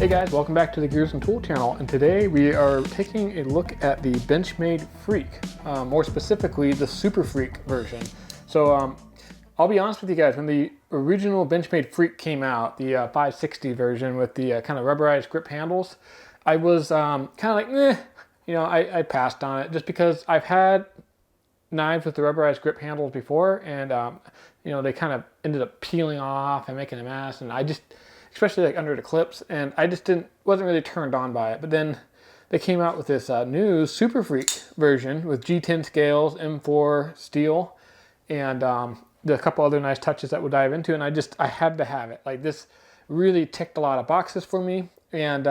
Hey guys, welcome back to the Gears and Tool channel, and today we are taking a look at the Benchmade Freek, more specifically the SUPERFREEK version. So I'll be honest with you guys, when the original Benchmade Freek came out, the 560 version with the kind of rubberized grip handles, I was kind of like, I passed on it just because I've had knives with the rubberized grip handles before, and they kind of ended up peeling off and making a mess, and I just, especially like under the clips, and I just wasn't really turned on by it. But then they came out with this new SUPERFREEK version with G10 scales, M4 steel, and a couple other nice touches that we'll dive into, and I had to have it. Like, this really ticked a lot of boxes for me, and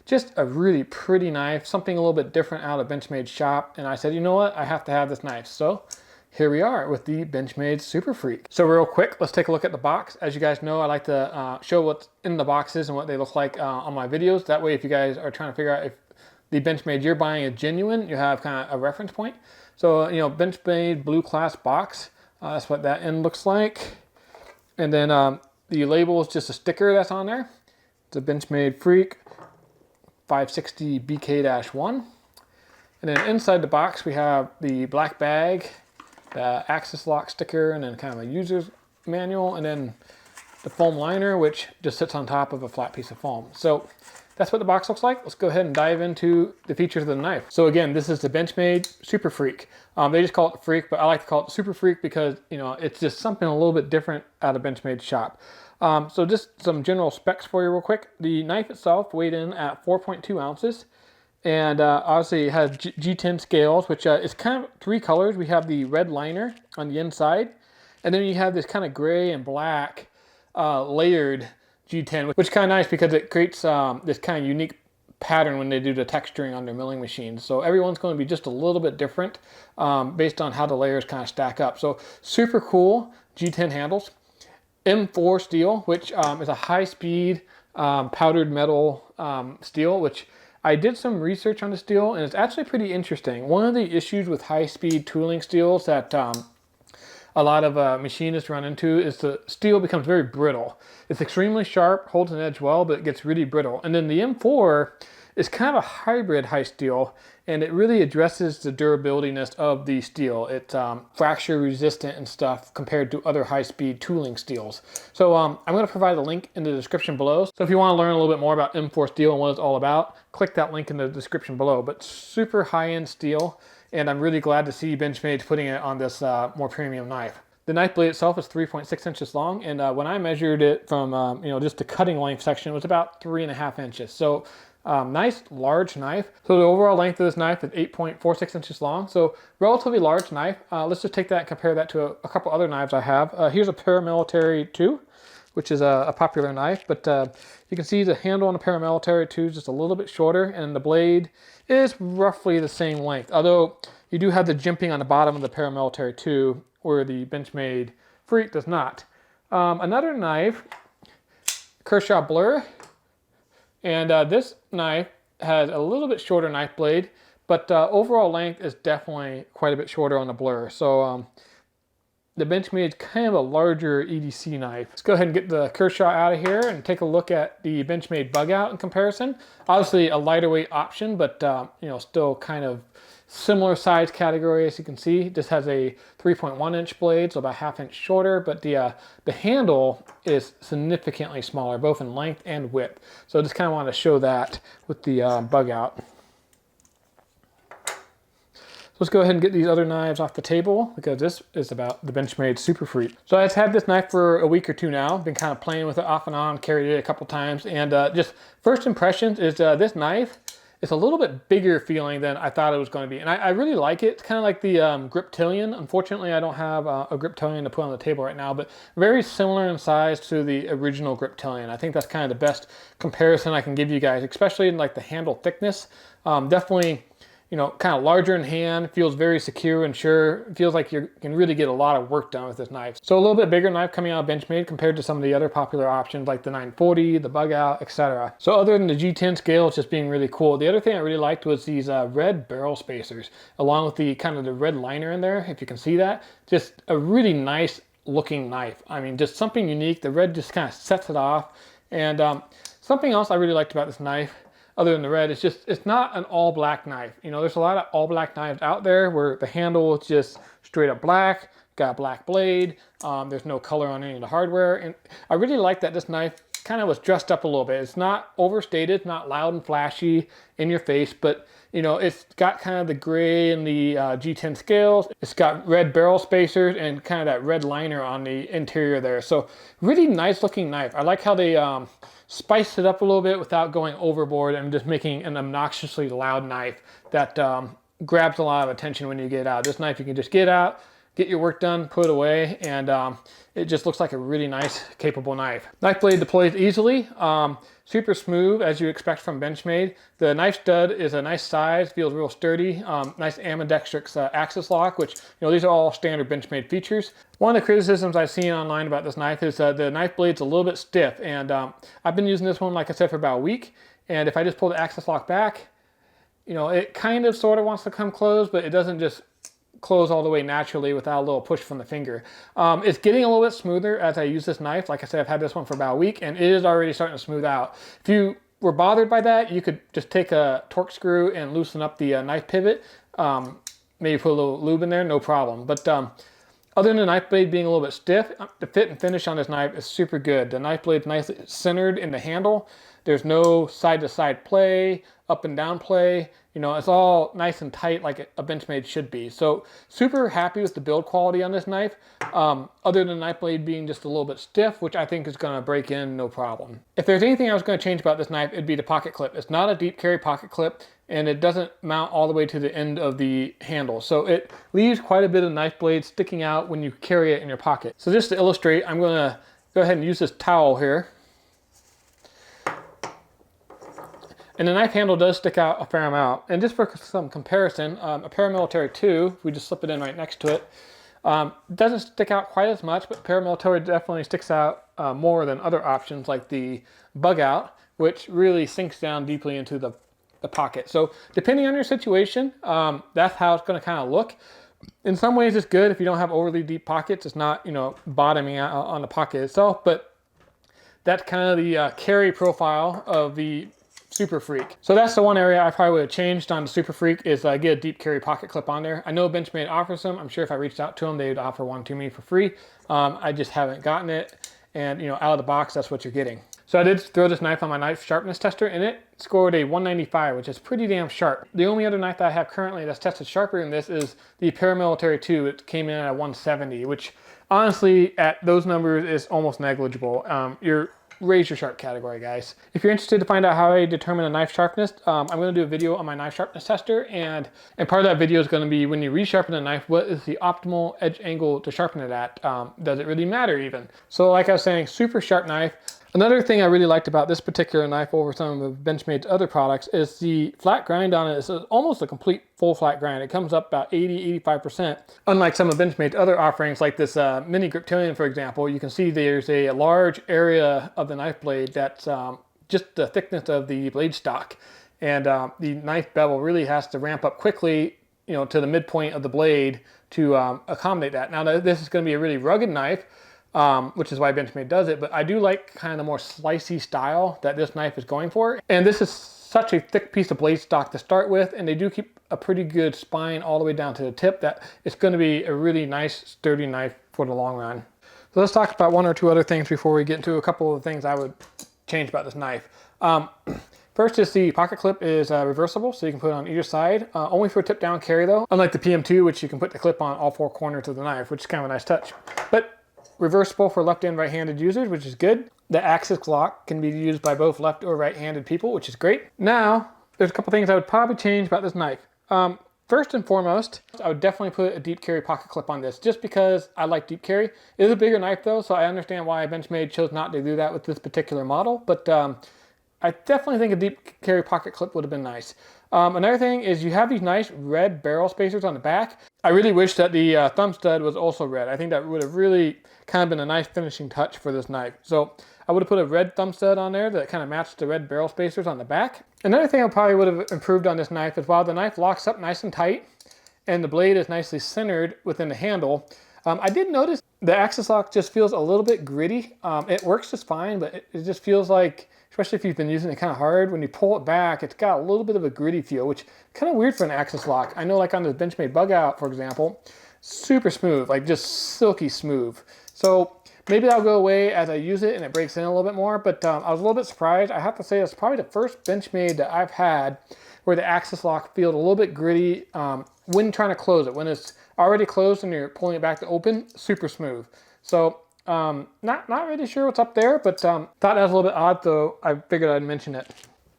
just a really pretty knife, something a little bit different out of Benchmade's shop, and I said, you know what, I have to have this knife. So here we are with the Benchmade SUPERFREEK. So real quick, let's take a look at the box. As you guys know, I like to show what's in the boxes and what they look like on my videos. That way, if you guys are trying to figure out if the Benchmade you're buying is genuine, you have kind of a reference point. So, Benchmade Blue Class box, that's what that end looks like. And then the label is just a sticker that's on there. It's a Benchmade Freek 560BK-1. And then inside the box, we have the black bag, the axis lock sticker, and then kind of a user's manual, and then the foam liner, which just sits on top of a flat piece of foam. So that's what the box looks like. Let's go ahead and dive into the features of the knife. So again, this is the Benchmade SUPERFREEK. They just call it the Freek, but I like to call it the SUPERFREEK because, it's just something a little bit different out of Benchmade's shop. So just some general specs for you real quick. The knife itself weighed in at 4.2 ounces. And obviously it has G10 scales, which is kind of three colors. We have the red liner on the inside, and then you have this kind of gray and black layered G10, which is kind of nice because it creates this kind of unique pattern when they do the texturing on their milling machines. So everyone's going to be just a little bit different based on how the layers kind of stack up. So super cool G10 handles. M4 steel, which is a high-speed powdered metal steel, which I did some research on the steel, and it's actually pretty interesting. One of the issues with high-speed tooling steels that a lot of machinists run into is the steel becomes very brittle. It's extremely sharp, holds an edge well, but it gets really brittle. And then the M4 is kind of a hybrid high steel, and it really addresses the durability-ness of the steel. It's fracture resistant and stuff compared to other high-speed tooling steels. So I'm going to provide a link in the description below. So if you want to learn a little bit more about M4 steel and what it's all about, click that link in the description below. But super high-end steel, and I'm really glad to see Benchmade putting it on this more premium knife. The knife blade itself is 3.6 inches long, and when I measured it from just the cutting length section, it was about 3.5 inches. So nice large knife. So the overall length of this knife is 8.46 inches long. So relatively large knife. Let's just take that and compare that to a couple other knives I have. Here's a Paramilitary 2, which is a popular knife, but you can see the handle on the Paramilitary 2 is just a little bit shorter, and the blade is roughly the same length. Although you do have the jimping on the bottom of the Paramilitary 2, where the Benchmade Freek does not. Another knife, Kershaw Blur. And this knife has a little bit shorter knife blade, but overall length is definitely quite a bit shorter on the Blur. So the Benchmade is kind of a larger EDC knife. Let's go ahead and get the Kershaw out of here and take a look at the Benchmade Bug Out in comparison. Obviously a lighter weight option, but still kind of similar size category. As you can see, this has a 3.1 inch blade, so about ½ inch shorter, but the handle is significantly smaller, both in length and width. So I just kind of want to show that with the Bug Out. So let's go ahead and get these other knives off the table, because this is about the Benchmade SUPERFREEK. So I've had this knife for a week or two now, been kind of playing with it off and on, carried it a couple times, and just first impressions is this knife, it's a little bit bigger feeling than I thought it was going to be. And I really like it. It's kind of like the Griptilian. Unfortunately, I don't have a Griptilian to put on the table right now, but very similar in size to the original Griptilian. I think that's kind of the best comparison I can give you guys, especially in like the handle thickness. Definitely, kind of larger in hand, feels very secure and sure. It feels like you can really get a lot of work done with this knife. So a little bit bigger knife coming out of Benchmade compared to some of the other popular options like the 940, the Bug Out, etc. So other than the G10 scale, it's just being really cool. The other thing I really liked was these red barrel spacers, along with the kind of the red liner in there, if you can see that. Just a really nice looking knife. I mean, just something unique. The red just kind of sets it off. And Something else I really liked about this knife, other than the red, is just it's not an all black knife. You know, there's a lot of all black knives out there where the handle is just straight up black, got a black blade, there's no color on any of the hardware. And I really like that this knife kind of was dressed up a little bit. It's not overstated, not loud and flashy in your face, but you know, it's got kind of the gray and the G10 scales. It's got red barrel spacers and kind of that red liner on the interior there. So really nice looking knife. I like how they spiced it up a little bit without going overboard and just making an obnoxiously loud knife that grabs a lot of attention when you get out. This knife you can just get out, get your work done, put it away, and it just looks like a really nice, capable knife. Knife blade deploys easily, super smooth as you expect from Benchmade. The knife stud is a nice size, feels real sturdy, nice ambidextrous axis lock, which, you know, these are all standard Benchmade features. One of the criticisms I've seen online about this knife is the knife blade's a little bit stiff, and I've been using this one, like I said, for about a week, and if I just pull the axis lock back, you know, it kind of sort of wants to come closed, but it doesn't just close all the way naturally without a little push from the finger. It's getting a little bit smoother as I use this knife. Like I said, I've had this one for about a week and it is already starting to smooth out. If you were bothered by that, you could just take a torque screw and loosen up the knife pivot. Maybe put a little lube in there, no problem. But other than the knife blade being a little bit stiff, the fit and finish on this knife is super good. The knife blade's nicely centered in the handle. There's no side-to-side play, up and down play. You know, it's all nice and tight like a Benchmade should be. So super happy with the build quality on this knife, other than the knife blade being just a little bit stiff, which I think is gonna break in no problem. If there's anything I was gonna change about this knife, it'd be the pocket clip. It's not a deep carry pocket clip, and it doesn't mount all the way to the end of the handle. So it leaves quite a bit of knife blade sticking out when you carry it in your pocket. So just to illustrate, I'm gonna go ahead and use this towel here. And the knife handle does stick out a fair amount. And just for some comparison, a Paramilitary 2, if we just slip it in right next to it, doesn't stick out quite as much, but Paramilitary definitely sticks out more than other options like the Bug Out, which really sinks down deeply into the pocket. So depending on your situation, that's how it's gonna kind of look. In some ways it's good if you don't have overly deep pockets. It's not, you know, bottoming out on the pocket itself, but that's kind of the carry profile of the SUPERFREEK. So that's the one area I probably would have changed on the SUPERFREEK is get a deep carry pocket clip on there. I know Benchmade offers them. I'm sure if I reached out to them, they would offer one to me for free. I just haven't gotten it. And you know, out of the box, that's what you're getting. So I did throw this knife on my knife sharpness tester and it scored a 195, which is pretty damn sharp. The only other knife that I have currently that's tested sharper than this is the Paramilitary 2. It came in at 170, which honestly at those numbers is almost negligible. You're razor sharp category, guys. If you're interested to find out how I determine a knife sharpness, I'm going to do a video on my knife sharpness tester, and part of that video is going to be when you resharpen a knife, what is the optimal edge angle to sharpen it at? Does it really matter even? So like I was saying, super sharp knife. Another thing I really liked about this particular knife over some of Benchmade's other products is the flat grind on it is almost a complete full flat grind. It comes up about 80–85%. Unlike some of Benchmade's other offerings like this mini Griptilian, for example, you can see there's a large area of the knife blade that's just the thickness of the blade stock. And the knife bevel really has to ramp up quickly, you know, to the midpoint of the blade to accommodate that. Now this is going to be a really rugged knife, which is why Benchmade does it, but I do like kind of the more slicey style that this knife is going for. And this is such a thick piece of blade stock to start with, and they do keep a pretty good spine all the way down to the tip that it's going to be a really nice, sturdy knife for the long run. So let's talk about one or two other things before we get into a couple of things I would change about this knife. First is the pocket clip is reversible, so you can put it on either side. Only for a tip down carry though, unlike the PM2, which you can put the clip on all four corners of the knife, which is kind of a nice touch. But reversible for left and right-handed users, which is good. The axis lock can be used by both left or right-handed people, which is great. Now, there's a couple things I would probably change about this knife. First and foremost, I would definitely put a deep carry pocket clip on this, just because I like deep carry. It is a bigger knife though, so I understand why Benchmade chose not to do that with this particular model, but I definitely think a deep carry pocket clip would have been nice. Another thing is you have these nice red barrel spacers on the back. I really wish that the thumb stud was also red. I think that would have really kind of been a nice finishing touch for this knife. So I would have put a red thumb stud on there that kind of matched the red barrel spacers on the back. Another thing I probably would have improved on this knife is while the knife locks up nice and tight and the blade is nicely centered within the handle, I did notice the axis lock just feels a little bit gritty. It works just fine, but it just feels like especially if you've been using it kind of hard. When you pull it back, it's got a little bit of a gritty feel, which kind of weird for an axis lock. I know like on the Benchmade bug out, for example, super smooth, like just silky smooth. So maybe that'll go away as I use it and it breaks in a little bit more, but I was a little bit surprised. I have to say it's probably the first Benchmade that I've had where the axis lock feels a little bit gritty when trying to close it. When it's already closed and you're pulling it back to open, super smooth. So not really sure what's up there, but thought that was a little bit odd, so I figured I'd mention it.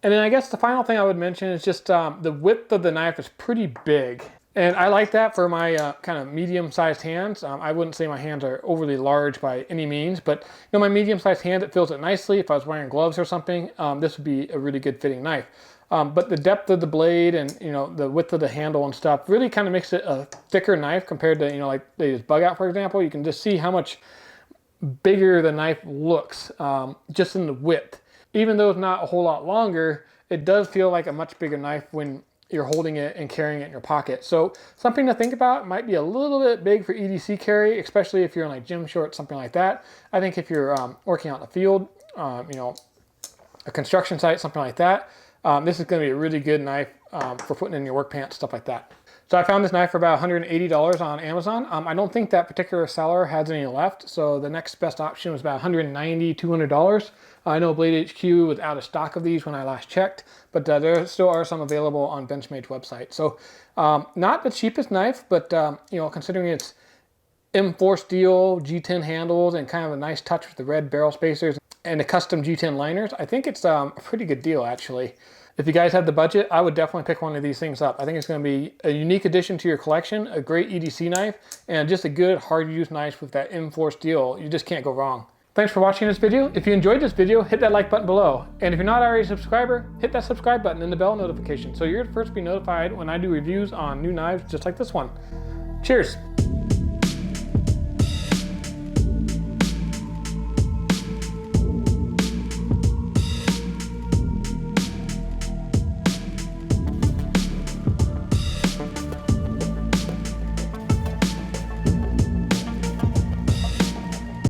And then I guess the final thing I would mention is just the width of the knife is pretty big. And I like that for my kind of medium-sized hands. I wouldn't say my hands are overly large by any means, but you know, my medium-sized hand, it fills it nicely. If I was wearing gloves or something, this would be a really good fitting knife. But the depth of the blade and you know the width of the handle and stuff really kind of makes it a thicker knife compared to, you know, like this bug out, for example. You can just see how much bigger the knife looks just in the width. Even though it's not a whole lot longer, it does feel like a much bigger knife when you're holding it and carrying it in your pocket. So something to think about. It might be a little bit big for EDC carry, especially if you're in like gym shorts, something like that. I think if you're working out in the field, you know, a construction site, something like that, this is going to be a really good knife for putting in your work pants, stuff like that. So I found this knife for about $180 on Amazon. I don't think that particular seller has any left, so the next best option was about $190, $200. I know Blade HQ was out of stock of these when I last checked, but there still are some available on Benchmade's website. So not the cheapest knife, but you know, considering it's M4 steel, G10 handles, and kind of a nice touch with the red barrel spacers and the custom G10 liners, I think it's a pretty good deal actually. If you guys have the budget, I would definitely pick one of these things up. I think it's going to be a unique addition to your collection, a great EDC knife, and just a good hard-to-use knife with that M4 steel. You just can't go wrong. Thanks for watching this video. If you enjoyed this video, hit that like button below. And if you're not already a subscriber, hit that subscribe button and the bell notification so you're the first to be notified when I do reviews on new knives just like this one. Cheers!